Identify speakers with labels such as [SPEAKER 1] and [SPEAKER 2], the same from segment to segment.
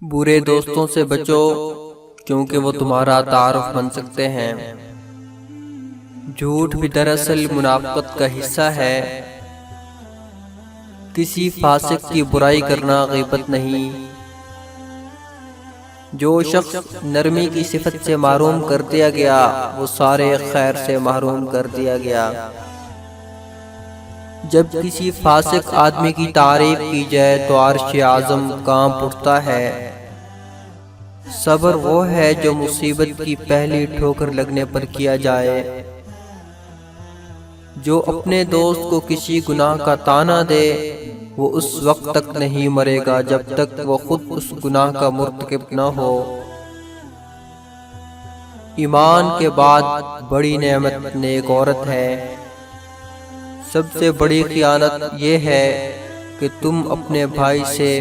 [SPEAKER 1] برے دوستوں سے بچو کیونکہ وہ تمہارا تعارف بن سکتے ہیں۔ جھوٹ بھی دراصل منافقت کا حصہ ہے۔ کسی فاسق کی برائی کرنا غیبت نہیں۔ جو شخص نرمی کی صفت سے محروم کر دیا گیا وہ سارے خیر سے محروم کر دیا گیا۔ جب کسی فاسق آدمی کی تعریف کی جائے تو عرش اعظم کانپ اٹھتا ہے۔ صبر وہ ہے جو مصیبت کی پہلی ٹھوکر لگنے پر کیا جائے۔ جو اپنے دوست کو کسی گناہ کا طعنہ دے وہ اس وقت تک نہیں مرے گا جب تک وہ خود اس گناہ کا مرتکب نہ ہو۔ ایمان کے بعد بڑی نعمت نیک عورت ہے۔ سب سے بڑی خیانت یہ ہے کہ تم اپنے بھائی سے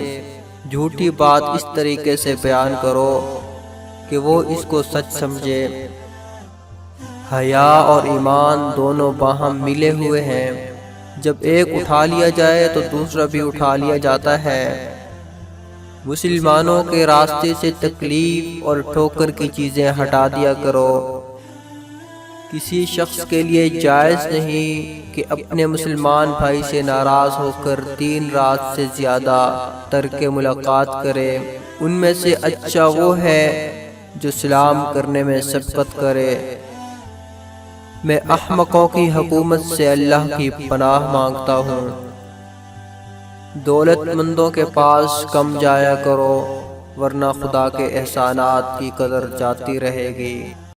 [SPEAKER 1] جھوٹی بات اس طریقے سے بیان کرو کہ وہ اس کو سچ سمجھے۔ حیا اور ایمان دونوں باہم ملے ہوئے ہیں۔ جب ایک اٹھا لیا جائے تو دوسرا بھی اٹھا لیا جاتا ہے۔ مسلمانوں کے راستے سے تکلیف اور ٹھوکر کی چیزیں ہٹا دیا کرو۔ کسی شخص کے لیے جائز نہیں کہ اپنے مسلمان بھائی سے ناراض ہو کر 3 رات سے زیادہ ترک ملاقات کرے۔ ان میں سے اچھا وہ ہے جو سلام کرنے میں سبقت کرے۔ میں احمقوں کی حکومت سے اللہ کی پناہ مانگتا ہوں۔ دولت مندوں کے پاس کم جایا کرو ورنہ خدا کے احسانات کی قدر جاتی رہے گی۔